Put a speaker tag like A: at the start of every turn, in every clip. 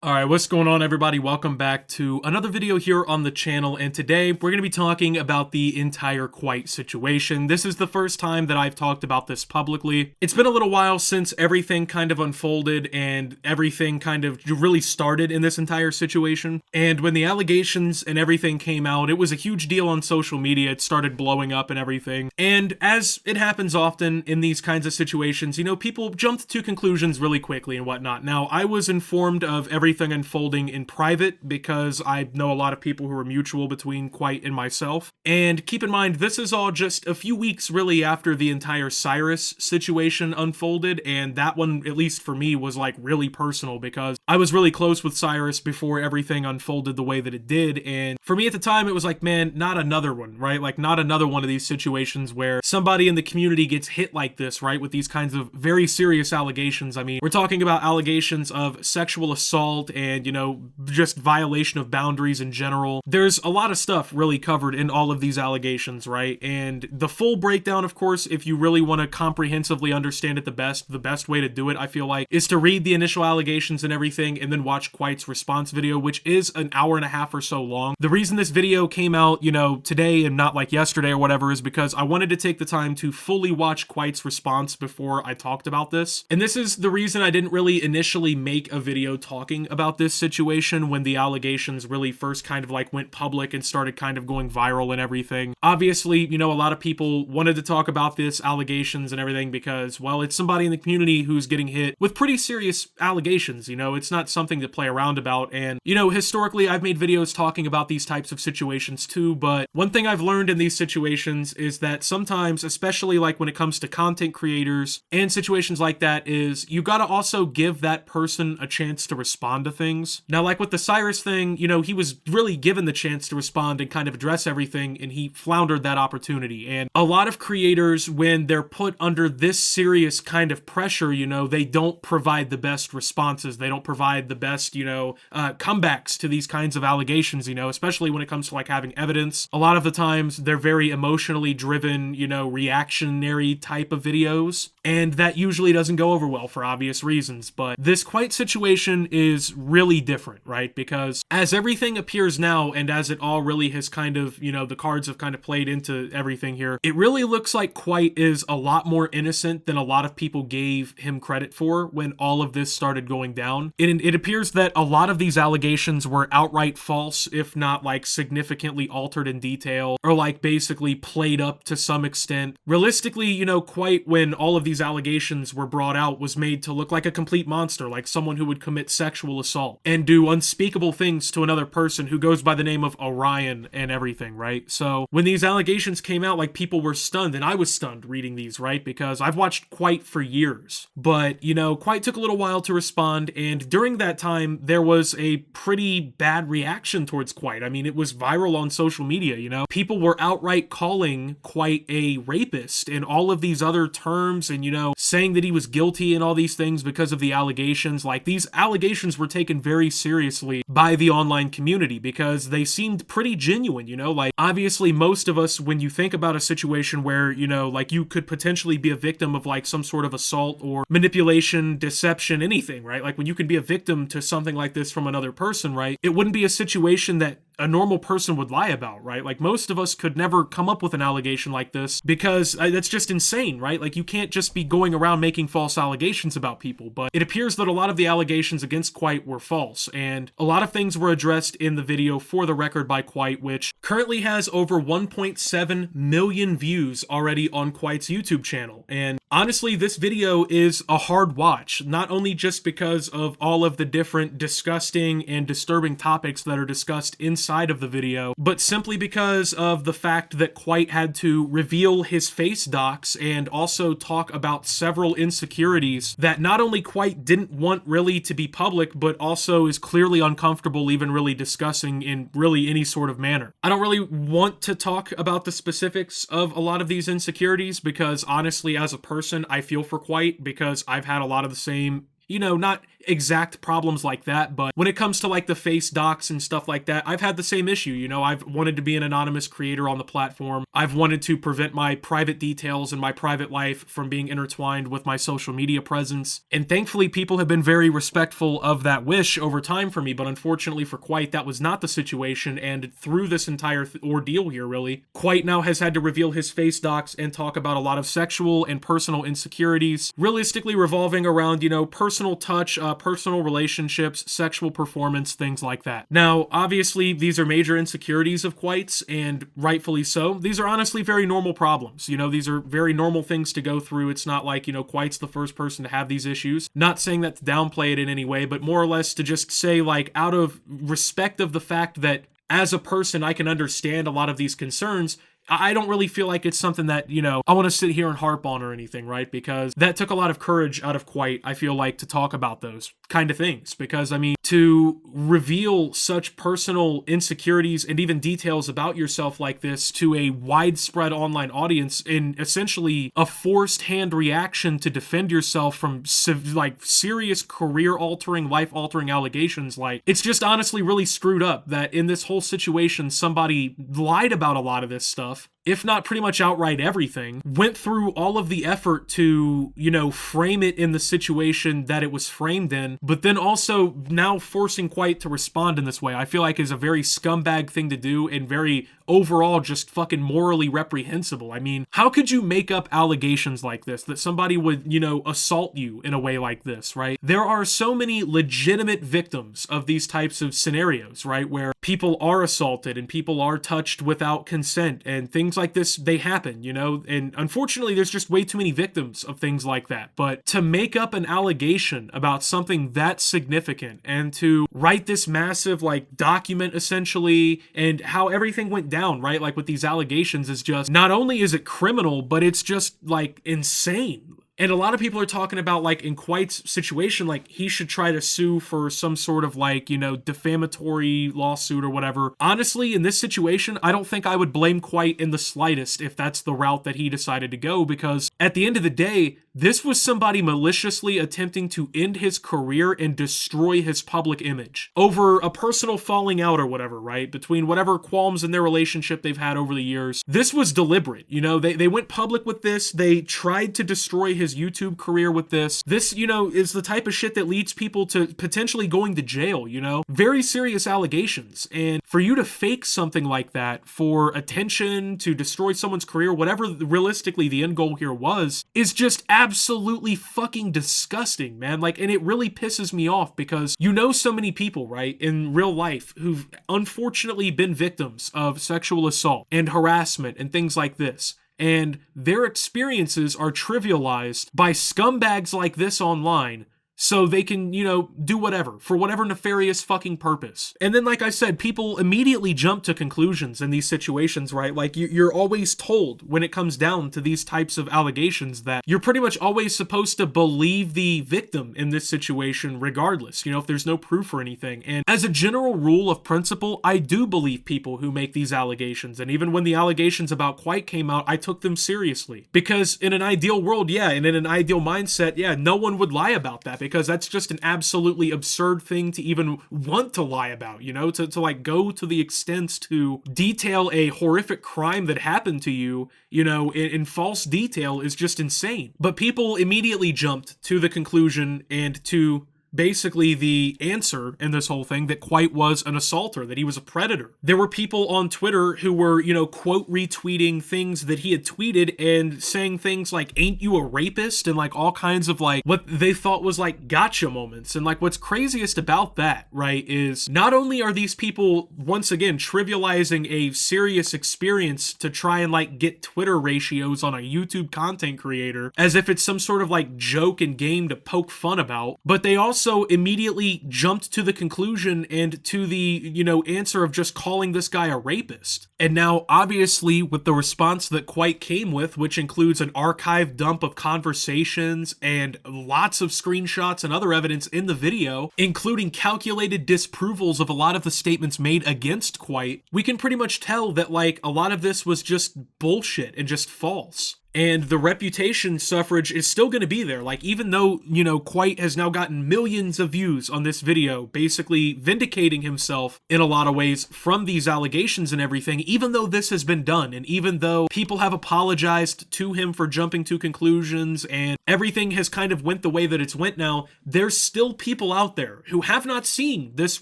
A: Alright, what's going on everybody? Welcome back to another video here on the channel, and today we're going to be talking about the entire Kwite situation. This is the first time that I've talked about this publicly. It's been a little while since everything kind of unfolded and everything kind of really started in this entire situation. And when the allegations and everything came out, it was a huge deal on social media. It started blowing up and everything. And as it happens often in these kinds of situations, you know, people jumped to conclusions really quickly and whatnot. Now, I was informed of everything unfolding in private because I know a lot of people who are mutual between Kwite and myself. And keep in mind, this is all just a few weeks really after the entire Cyrus situation unfolded, and that one, at least for me, was like really personal because I was really close with Cyrus before everything unfolded the way that it did. And for me at the time, it was like, man, not another one, right? Like not another one of these situations where somebody in the community gets hit like this, right? With these kinds of very serious allegations. I mean, we're talking about allegations of sexual assault and, you know, just violation of boundaries in general. There's a lot of stuff really covered in all of these allegations, right? And the full breakdown, of course, if you really want to comprehensively understand it the best way to do it, I feel like, is to read the initial allegations and everything and then watch Kwite's response video, which is an hour and a half or so long. The reason this video came out, you know, today and not like yesterday or whatever is because I wanted to take the time to fully watch Kwite's response before I talked about this. And this is the reason I didn't really initially make a video talking about this situation when the allegations really first kind of like went public and started kind of going viral and everything. Obviously, you know, a lot of people wanted to talk about this allegations and everything because, well, it's somebody in the community who's getting hit with pretty serious allegations, you know, it's not something to play around about. And, you know, historically, I've made videos talking about these types of situations too, but one thing I've learned in these situations is that sometimes, especially like when it comes to content creators and situations like that, is you gotta also give that person a chance to respond to things. Now, like with the Cyrus thing, you know, he was really given the chance to respond and kind of address everything, and he floundered that opportunity. And a lot of creators, when they're put under this serious kind of pressure, you know, they don't provide the best responses. They don't provide the best, you know, comebacks to these kinds of allegations, you know, especially when it comes to like having evidence. A lot of the times they're very emotionally driven, you know, reactionary type of videos, and that usually doesn't go over well for obvious reasons. But this Kwite situation is really different, right? Because as everything appears now, and as it all really has kind of, you know, the cards have kind of played into everything here, it really looks like Kwite is a lot more innocent than a lot of people gave him credit for when all of this started going down. It appears that a lot of these allegations were outright false, if not like significantly altered in detail, or like basically played up to some extent. Realistically, you know, Kwite, when all of these allegations were brought out, was made to look like a complete monster, like someone who would commit sexual assault and do unspeakable things to another person who goes by the name of Orion and everything, right? So when these allegations came out, like, people were stunned, and I was stunned reading these, right? Because I've watched Kwite for years, but, you know, Kwite took a little while to respond, and during that time, there was a pretty bad reaction towards Kwite. I mean, it was viral on social media, you know? People were outright calling Kwite a rapist and all of these other terms, and, you know, saying that he was guilty and all these things because of the allegations. Like, these allegations were taken very seriously by the online community because they seemed pretty genuine, you know? Like, obviously, most of us, when you think about a situation where, you know, like, you could potentially be a victim of, like, some sort of assault or manipulation, deception, anything, right? Like, when you can be a victim to something like this from another person, right? It wouldn't be a situation that a normal person would lie about, right? Like, most of us could never come up with an allegation like this because that's just insane, right? Like, you can't just be going around making false allegations about people. But it appears that a lot of the allegations against Kwite were false, and a lot of things were addressed in the video For the Record by Kwite, which currently has over 1.7 million views already on Kwite's YouTube channel. And honestly, this video is a hard watch, not only just because of all of the different disgusting and disturbing topics that are discussed inside of the video, but simply because of the fact that Kwite had to reveal his face docs and also talk about several insecurities that not only Kwite didn't want really to be public, but also is clearly uncomfortable even really discussing in really any sort of manner. I don't really want to talk about the specifics of a lot of these insecurities because honestly, as a person, I feel for Kwite because I've had a lot of the same, you know, not exact problems like that, but when it comes to like the face docs and stuff like that, I've had the same issue. You know, I've wanted to be an anonymous creator on the platform. I've wanted to prevent my private details and my private life from being intertwined with my social media presence. And thankfully, people have been very respectful of that wish over time for me. But unfortunately for Kwite, that was not the situation. And through this entire ordeal here, really, Kwite now has had to reveal his face docs and talk about a lot of sexual and personal insecurities, realistically revolving around, you know, personal touch, personal relationships, sexual performance, things like that. Now, obviously, these are major insecurities of Kwite's, and rightfully so. These are honestly very normal problems. You know, these are very normal things to go through. It's not like, you know, Kwite's the first person to have these issues. Not saying that to downplay it in any way, but more or less to just say, like, out of respect of the fact that as a person, I can understand a lot of these concerns, I don't really feel like it's something that, you know, I want to sit here and harp on or anything, right? Because that took a lot of courage out of Kwite, I feel like, to talk about those kind of things. Because, I mean, to reveal such personal insecurities and even details about yourself like this to a widespread online audience in essentially a forced hand reaction to defend yourself from like serious career-altering, life-altering allegations, like, it's just honestly really screwed up that in this whole situation, somebody lied about a lot of this stuff, if not pretty much outright everything, went through all of the effort to, you know, frame it in the situation that it was framed in, but then also now forcing Kwite to respond in this way, I feel like is a very scumbag thing to do and very overall just fucking morally reprehensible. I mean, how could you make up allegations like this, that somebody would, you know, assault you in a way like this, right? There are so many legitimate victims of these types of scenarios, right? Where people are assaulted and people are touched without consent and things like this, they happen, you know? And unfortunately, there's just way too many victims of things like that. But to make up an allegation about something that significant and to write this massive, like, document essentially and how everything went down, right? Like with these allegations is just, not only is it criminal, but it's just like insane. And a lot of people are talking about, like, in Kwite's situation, like, he should try to sue for some sort of, like, you know, defamatory lawsuit or whatever. Honestly, in this situation, I don't think I would blame Kwite in the slightest if that's the route that he decided to go, because at the end of the day, this was somebody maliciously attempting to end his career and destroy his public image over a personal falling out or whatever, right? Between whatever qualms in their relationship they've had over the years. This was deliberate, you know? They went public with this. They tried to destroy his YouTube career with this. This, you know, is the type of shit that leads people to potentially going to jail, you know? Very serious allegations. And for you to fake something like that for attention, to destroy someone's career, whatever realistically the end goal here was, is just absolutely fucking disgusting, man. Like, and it really pisses me off because you know so many people, right, in real life who've unfortunately been victims of sexual assault and harassment and things like this. And their experiences are trivialized by scumbags like this online so they can, you know, do whatever, for whatever nefarious fucking purpose. And then, like I said, people immediately jump to conclusions in these situations, right? Like, you're always told when it comes down to these types of allegations that you're pretty much always supposed to believe the victim in this situation regardless, you know, if there's no proof or anything. And as a general rule of principle, I do believe people who make these allegations. And even when the allegations about Kwite came out, I took them seriously. Because in an ideal world, yeah, and in an ideal mindset, yeah, no one would lie about that, because that's just an absolutely absurd thing to even want to lie about, you know, to like go to the extents to detail a horrific crime that happened to you, you know, in false detail is just insane. But people immediately jumped to the conclusion and to basically the answer in this whole thing that Kwite was an assaulter, that he was a predator. There were people on Twitter who were, you know, quote retweeting things that he had tweeted and saying things like, "Ain't you a rapist?" and like all kinds of like what they thought was like gotcha moments. And like what's craziest about that, right, is not only are these people once again trivializing a serious experience to try and like get Twitter ratios on a YouTube content creator as if it's some sort of like joke and game to poke fun about, but they also immediately jumped to the conclusion and to the, you know, answer of just calling this guy a rapist. And now, obviously, with the response that Kwite came with, which includes an archived dump of conversations and lots of screenshots and other evidence in the video, including calculated disapprovals of a lot of the statements made against Kwite, we can pretty much tell that, like, a lot of this was just bullshit and just false. And the reputation suffrage is still going to be there. Like, even though, you know, Kwite has now gotten millions of views on this video, basically vindicating himself in a lot of ways from these allegations and everything, even though this has been done, and even though people have apologized to him for jumping to conclusions, and everything has kind of went the way that it's went now, there's still people out there who have not seen this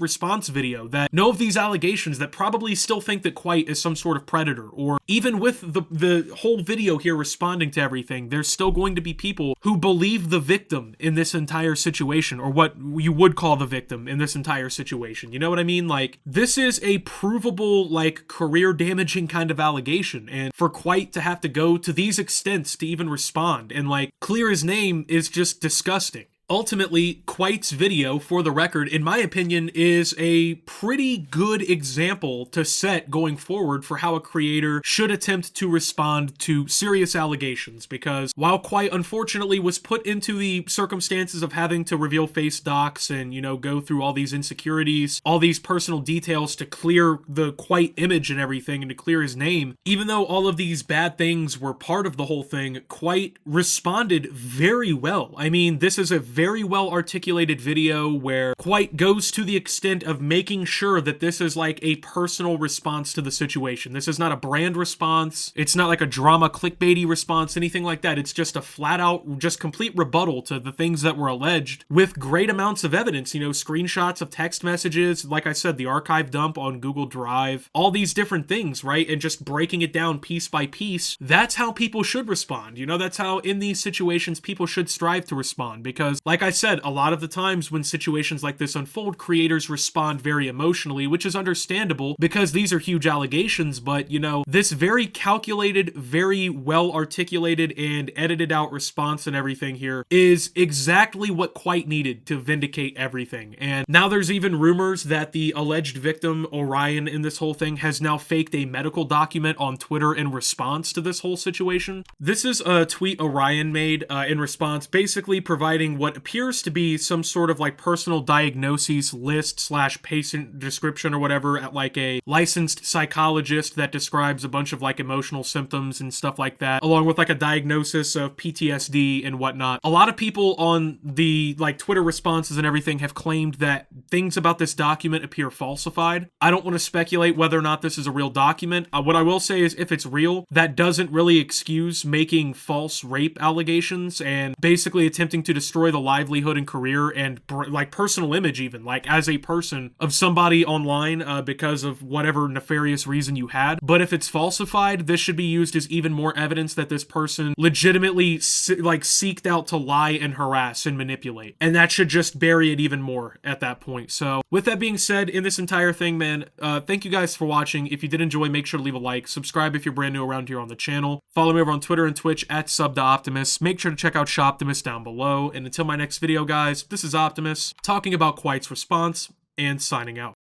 A: response video, that know of these allegations, that probably still think that Kwite is some sort of predator. Or even with the whole video here responding to everything, there's still going to be people who believe the victim in this entire situation, or what you would call the victim in this entire situation. You know what I mean? Like, this is a provable, like, career damaging kind of allegation, and for Kwite to have to go to these extents to even respond and, like, clear his name is just disgusting. Ultimately, Kwite's video, for the record, in my opinion, is a pretty good example to set going forward for how a creator should attempt to respond to serious allegations, because while Kwite unfortunately was put into the circumstances of having to reveal face docs and, you know, go through all these insecurities, all these personal details to clear the Kwite image and everything and to clear his name, even though all of these bad things were part of the whole thing, Kwite responded very well. I mean, this is a very well articulated video where Kwite goes to the extent of making sure that this is like a personal response to the situation. This is not a brand response. It's not like a drama clickbaity response, anything like that. It's just a flat out, just complete rebuttal to the things that were alleged with great amounts of evidence, you know, screenshots of text messages, like I said, the archive dump on Google Drive, all these different things, right? And just breaking it down piece by piece. That's how people should respond. You know, that's how in these situations people should strive to respond, because like I said, a lot of the times when situations like this unfold, creators respond very emotionally, which is understandable because these are huge allegations, but, you know, this very calculated, very well articulated and edited out response and everything here is exactly what Kwite needed to vindicate everything. And now there's even rumors that the alleged victim, Orion, in this whole thing has now faked a medical document on Twitter in response to this whole situation. This is a tweet Orion made in response, basically providing what appears to be some sort of like personal diagnoses list / patient description or whatever at like a licensed psychologist that describes a bunch of like emotional symptoms and stuff like that, along with like a diagnosis of PTSD and whatnot. A lot of people on the like Twitter responses and everything have claimed that things about this document appear falsified. I don't want to speculate whether or not this is a real document. What I will say is, if it's real, that doesn't really excuse making false rape allegations and basically attempting to destroy the livelihood and career and like personal image, even like as a person of somebody online because of whatever nefarious reason you had. But if it's falsified, this should be used as even more evidence that this person legitimately like seeked out to lie and harass and manipulate, and that should just bury it even more at that point. So with that being said, in this entire thing, man, thank you guys for watching. If you did enjoy, make sure to leave a like, subscribe if you're brand new around here on the channel, follow me over on Twitter and Twitch at @subtooptimus. Make sure to check out Shoptimus down below, and until my next video, guys, this is Optimus talking about Kwite's response and signing out.